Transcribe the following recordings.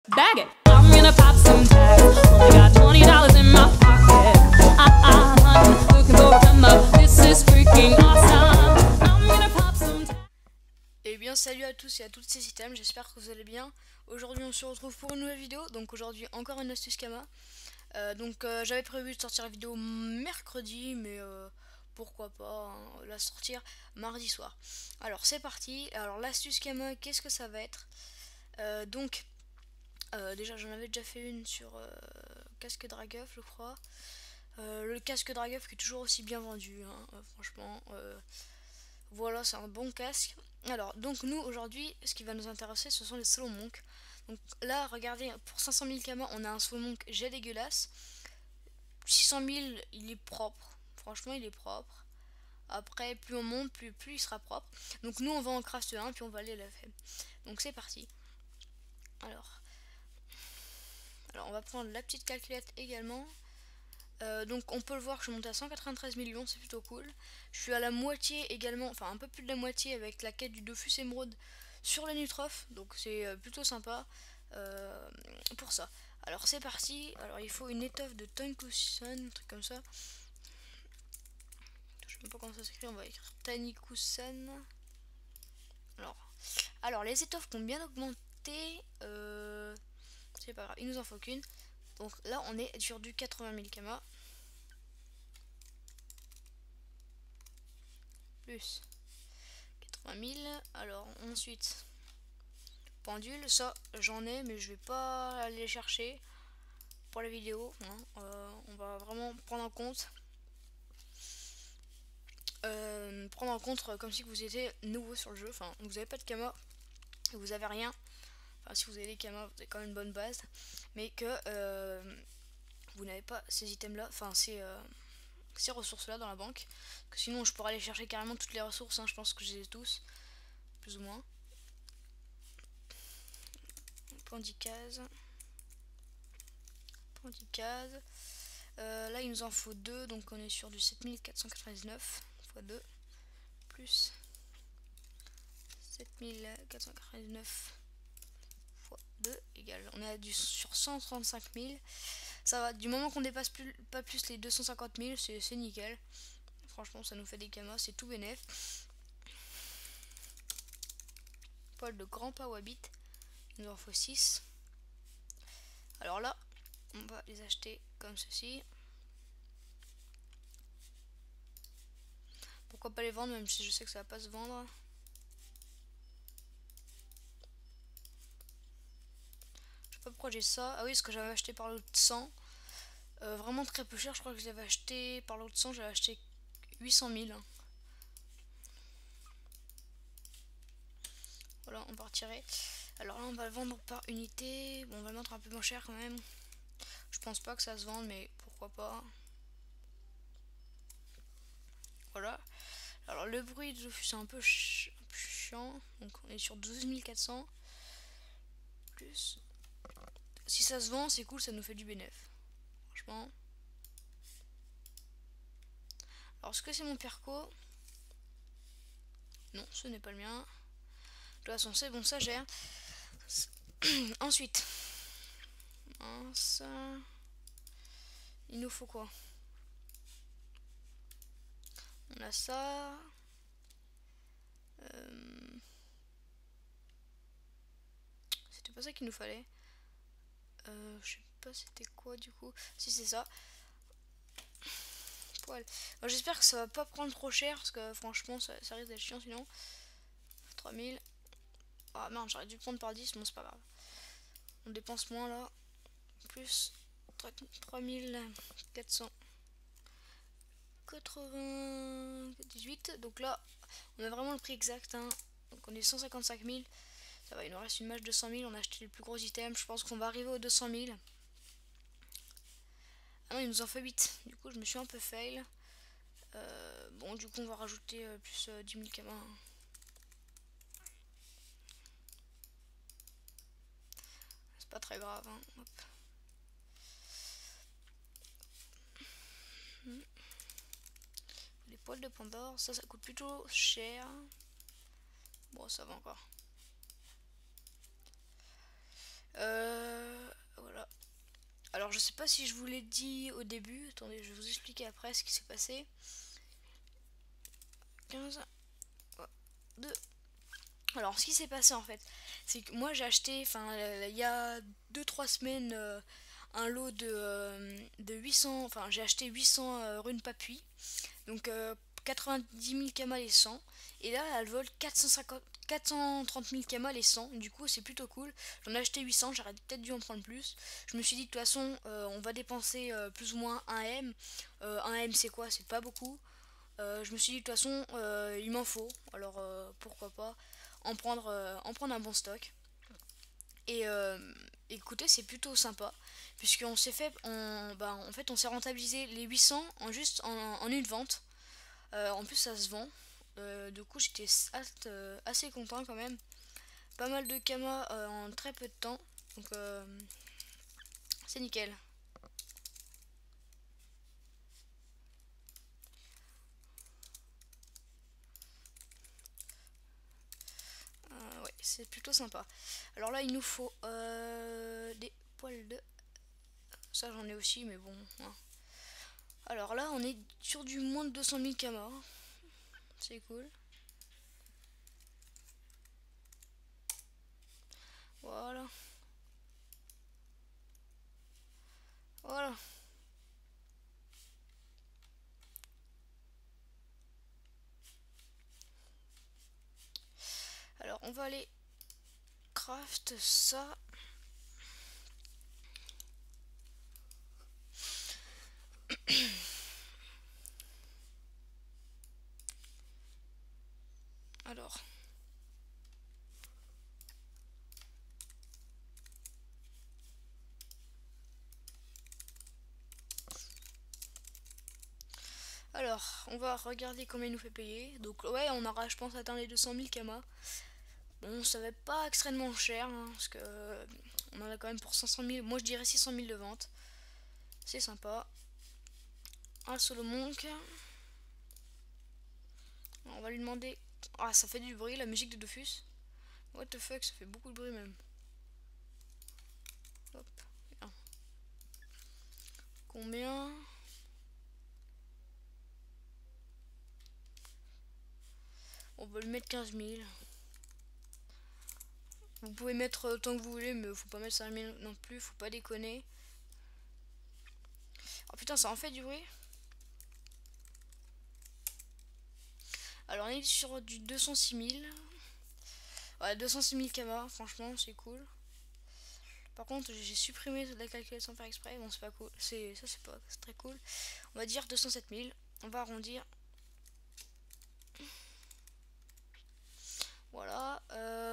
Bag it. I'm gonna pop some tags. Only got $20 in my pocket. I'm looking for a come up. This is freaking awesome. I'm gonna pop some tags. Eh bien salut à tous et à toutes ces systèmes, j'espère que vous allez bien. Aujourd'hui on se retrouve pour une nouvelle vidéo. Donc aujourd'hui encore une astuce Kama. J'avais prévu de sortir la vidéo mercredi, mais pourquoi pas la sortir mardi soir. Alors c'est parti. Alors l'astuce Kama, qu'est-ce que ça va être? Déjà j'en avais déjà fait une sur casque Dragueuf je crois. Le casque Dragueuf qui est toujours aussi bien vendu, hein, franchement. Voilà, c'est un bon casque. Alors, donc nous aujourd'hui, ce qui va nous intéresser, ce sont les Slow Monk. Donc là, regardez, pour 500 000 Kama, on a un Slow Monk jet dégueulasse. 600 000, il est propre. Franchement, il est propre. Après, plus on monte, plus il sera propre. Donc nous, on va en craft 1, puis on va aller la faire. Donc c'est parti. Alors, on va prendre la petite calculette également. Donc on peut le voir que je monte à 193 millions, c'est plutôt cool. Je suis à la moitié également, enfin un peu plus de la moitié avec la quête du Dofus Émeraude sur le Nutroph, donc c'est plutôt sympa pour ça. Alors c'est parti. Alors il faut une étoffe de Tanikusan, un truc comme ça. Je sais même pas comment ça s'écrit, on va écrire Tanikusan. Alors les étoffes ont bien augmenté, c'est pas grave, il nous en faut qu'une. Donc là on est sur du 80 000 Kama. Plus 80 000. Alors ensuite pendule, ça j'en ai mais je vais pas aller chercher pour la vidéo, hein. On va vraiment prendre en compte comme si vous étiez nouveau sur le jeu, enfin vous avez pas de Kama, vous avez rien, enfin si vous avez des Kama vous avez quand même une bonne base, mais que vous n'avez pas ces items là, enfin ces ressources là dans la banque, que sinon je pourrais aller chercher carrément toutes les ressources, hein. Je pense que je les ai tous plus ou moins. Pandicase, là il nous en faut 2, donc on est sur du 7499 x 2 plus 7499 x 2 égale, on est sur 135 000. Ça va, du moment qu'on dépasse pas plus les 250 000, c'est nickel. Franchement, ça nous fait des Kamas, c'est tout bénef. Poil de grand Pawabit, il nous en faut 6. Alors là, on va les acheter comme ceci. Pourquoi pas les vendre, même si je sais que ça va pas se vendre. Je sais pas pourquoi j'ai ça. Ah oui, ce que j'avais acheté par l'autre 100. Vraiment très peu cher, je crois que je l'avais acheté par l'autre 100, j'avais acheté 800 000. Voilà, on va retirer. Alors là, on va le vendre par unité. Bon, on va le mettre un peu moins cher quand même. Je pense pas que ça se vende, mais pourquoi pas. Voilà. Alors le bruit de c'est un peu chiant. Donc on est sur 12 400. Plus. Si ça se vend, c'est cool, ça nous fait du bénéf. Franchement. Alors est-ce que c'est mon perco? Non, ce n'est pas le mien. De toute façon, c'est bon, ça gère. Ensuite. Mince. Il nous faut quoi? On a ça. C'était pas ça qu'il nous fallait. Je sais pas c'était quoi du coup. Si c'est ça. Poil. J'espère que ça va pas prendre trop cher parce que franchement ça risque d'être chiant sinon. 3000. Ah merde, j'aurais dû prendre par 10, bon c'est pas grave. On dépense moins là. Plus 3498. Donc là, on a vraiment le prix exact, hein. Donc on est 155 000. Ça va, il nous reste une match de 100 000. On a acheté les plus gros items. Je pense qu'on va arriver aux 200 000. Ah non, il nous en fait 8. Du coup, je me suis un peu fail. Bon, du coup, on va rajouter plus 10 000 Kama. C'est pas très grave, hein. Hop. Les poils de Pandore, ça coûte plutôt cher. Bon, ça va encore. je sais pas si je vous l'ai dit au début. Attendez, je vais vous expliquer après ce qui s'est passé. 15, 2. Alors, ce qui s'est passé en fait, c'est que moi j'ai acheté, il y a 2-3 semaines, un lot de 800, enfin j'ai acheté 800 runes papui, donc 90 000 kamas les 100, et là elles volent 430 000 kamas les 100, du coup c'est plutôt cool. J'en ai acheté 800, j'aurais peut-être dû en prendre plus. Je me suis dit de toute façon, on va dépenser plus ou moins 1 M. 1 M c'est quoi? C'est pas beaucoup. Je me suis dit de toute façon, il m'en faut, alors pourquoi pas en prendre un bon stock. Et écoutez, c'est plutôt sympa puisqu'on s'est fait, en fait on s'est rentabilisé les 800 en juste en une vente. En plus ça se vend, du coup j'étais assez content quand même. Pas mal de kamas en très peu de temps, donc c'est nickel. Ouais, c'est plutôt sympa. Alors là il nous faut des poils de... Ça j'en ai aussi, mais bon, hein. Alors là on est sur du moins de 200 000 kamas, c'est cool. Voilà. Voilà. Alors on va aller craft ça. Alors. Alors, on va regarder combien il nous fait payer. Donc ouais, on aura je pense atteint les 200 000 kamas. Bon, ça va pas extrêmement cher, hein, parce que on en a quand même pour 500 000. Moi je dirais 600 000 de vente. C'est sympa. Un solo monk. On va lui demander... Ah, ça fait du bruit la musique de Dofus. What the fuck, ça fait beaucoup de bruit même. Hop. Bien. Combien? On va lui mettre 15 000. Vous pouvez mettre autant que vous voulez, mais faut pas mettre 5 000 non plus, faut pas déconner. Oh putain, ça en fait du bruit. Alors on est sur du 206 000. Ouais, 206 000 kamas, franchement, c'est cool. Par contre, j'ai supprimé la calculette sans faire exprès. Bon, c'est pas cool. Ça, c'est pas très cool. On va dire 207 000. On va arrondir. Voilà.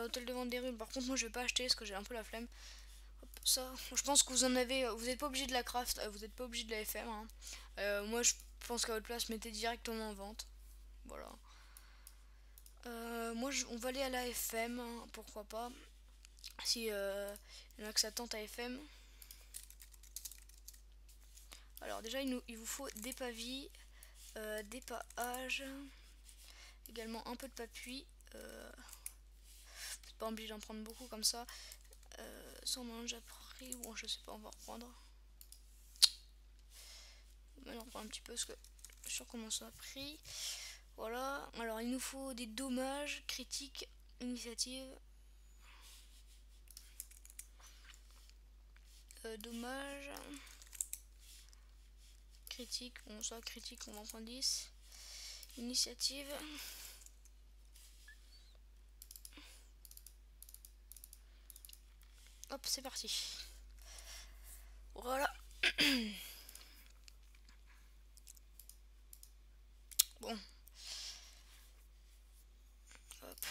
Hôtel de vente des runes. Par contre, moi, je vais pas acheter parce que j'ai un peu la flemme. Hop, ça. Je pense que vous en avez. Vous n'êtes pas obligé de la craft. Vous n'êtes pas obligé de la FM. Hein. Moi, je pense qu'à votre place, mettez directement en vente. Voilà. Moi, on va aller à la FM. Hein, pourquoi pas. Si il y en a que ça tente à FM. Alors déjà il vous faut des pavis, des pahages, également un peu de papui. C'est pas obligé d'en prendre beaucoup comme ça. Ça on en a déjà pris, bon je sais pas, on va reprendre. On va en reprendre un petit peu parce que je suis sûr comment ça a pris. Voilà, alors il nous faut des dommages, critiques, initiative. Dommages. Critique, bon ça critique on va en prendre 10. Initiative. Hop, c'est parti. Voilà. Bon. Hop.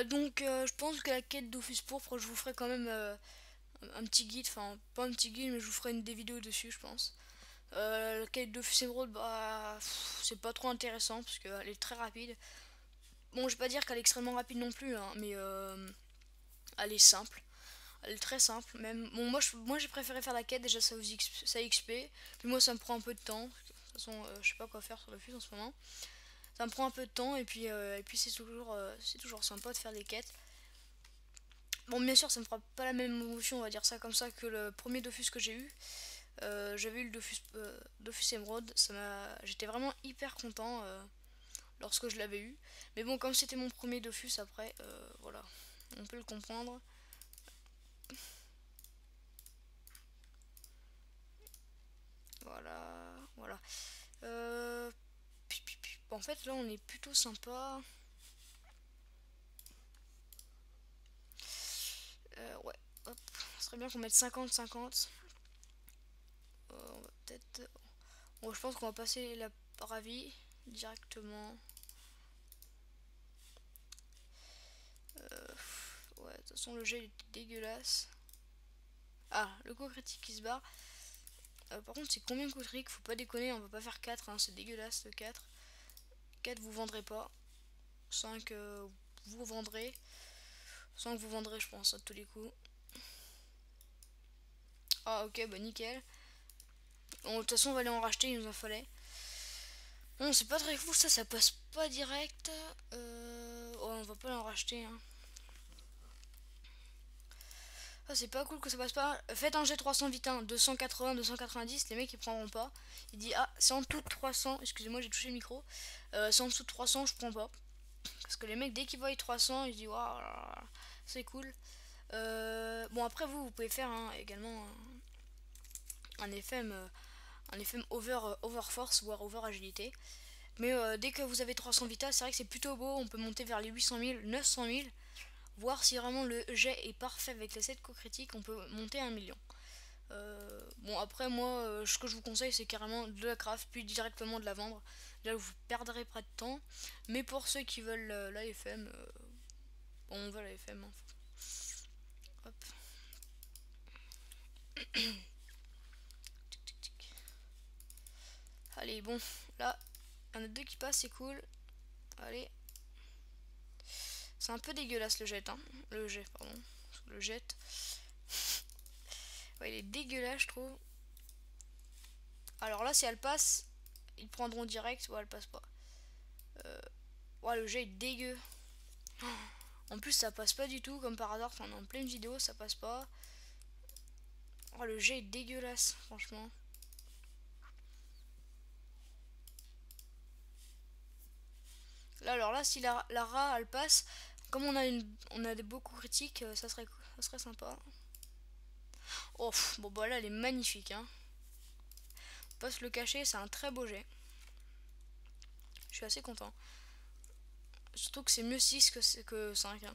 Donc je pense que la quête d'Office pourpre, je vous ferai quand même un petit guide, enfin pas un petit guide mais je vous ferai des vidéos dessus je pense. La quête d'Office Emerald, bah c'est pas trop intéressant parce qu'elle est très rapide. Bon, je vais pas dire qu'elle est extrêmement rapide non plus, hein, mais elle est simple. Elle est très simple même. Bon, moi j'ai préféré faire la quête, déjà ça vous ça XP. Puis moi ça me prend un peu de temps. De toute façon, je sais pas quoi faire sur le fus en ce moment. Ça me prend un peu de temps et puis c'est toujours sympa de faire des quêtes. Bon, bien sûr, ça me fera pas la même émotion, on va dire ça comme ça, que le premier Dofus que j'ai eu. J'avais eu le Dofus Emerald, j'étais vraiment hyper content lorsque je l'avais eu. Mais bon, comme c'était mon premier Dofus, après, voilà, on peut le comprendre. Voilà, voilà. Bon, en fait, là, on est plutôt sympa. Ouais, hop, ce serait bien qu'on mette 50-50. On va peut-être... Bon, je pense qu'on va passer la ravie directement. Ouais, de toute façon, le jet il était dégueulasse. Ah, le coup critique qui se barre. Par contre, c'est combien de coups critique? Faut pas déconner, on va pas faire 4, hein, c'est dégueulasse le 4. 4, vous vendrez pas. 5, vous vendrez. 5, vous vendrez, je pense, à tous les coups. Ah, ok, bah nickel. Bon, de toute façon, on va aller en racheter, il nous en fallait. Bon, c'est pas très cool, ça passe pas direct. Oh, on va pas en racheter, hein. Ah, c'est pas cool que ça passe pas. Faites un G300 vite, 280, 290, les mecs ils prendront pas. Il dit ah c'est en dessous de 300, excusez-moi j'ai touché le micro. C'est en dessous de 300, je prends pas. Parce que les mecs dès qu'ils voient 300, ils disent waouh c'est cool. Bon après vous pouvez faire également un FM over force voire over agilité. Mais dès que vous avez 300 vital, c'est vrai que c'est plutôt beau, on peut monter vers les 800 000, 900 000. Voir si vraiment le jet est parfait avec les 7 coups critiques, on peut monter à 1 million. Bon après moi ce que je vous conseille c'est carrément de la craft puis directement de la vendre. Là vous perdrez pas de temps. Mais pour ceux qui veulent la FM, bon, on veut la FM. Hein. Hop. Allez bon là il y en a deux qui passent, c'est cool. Allez. C'est un peu dégueulasse le jet, hein. Le jet, pardon. Le jet. Ouais, il est dégueulasse, je trouve. Alors là, si elle passe, ils prendront direct ou elle passe pas. Ouais, le jet est dégueu. En plus, ça passe pas du tout, comme par hasard. On est en pleine vidéo, ça passe pas. Oh, le jet est dégueulasse, franchement. Là, alors là, si la Ra, elle passe, comme on a des beaux coups critiques, ça serait sympa. Oh, bon, bah là, elle est magnifique, hein. Pas se le cacher, c'est un très beau jet. Je suis assez content. Surtout que c'est mieux 6 que 5. Hein.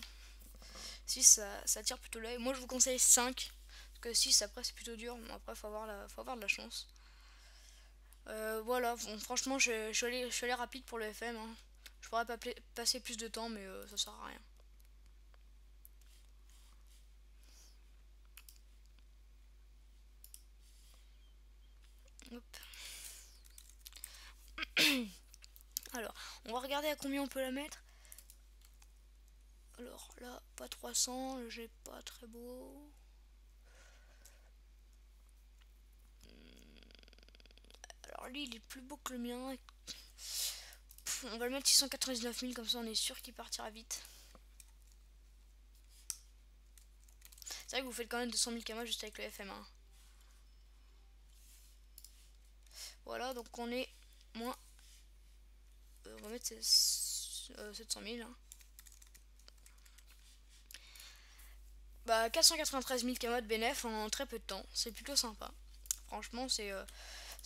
6, ça tire plutôt l'œil. Moi, je vous conseille 5. Parce que 6, après, c'est plutôt dur. Bon, après, faut avoir de la chance. Voilà, bon, franchement, je suis allé rapide pour le FM. Hein. Je pourrais pas passer plus de temps, mais ça sert à rien. Hop. Alors, on va regarder à combien on peut la mettre. Alors là, pas 300, le jet pas très beau. Alors lui, il est plus beau que le mien. On va le mettre 699 000, comme ça on est sûr qu'il partira vite. C'est vrai que vous faites quand même 200 000 km juste avec le FM1. Voilà, donc on est moins... on va mettre 700 000. Hein. Bah 493 000 km BNF en très peu de temps. C'est plutôt sympa. Franchement, c'est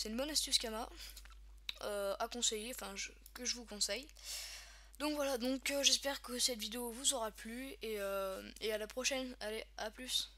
une bonne astuce Kama à conseiller, enfin que je vous conseille. Donc voilà, donc j'espère que cette vidéo vous aura plu et à la prochaine. Allez, à plus.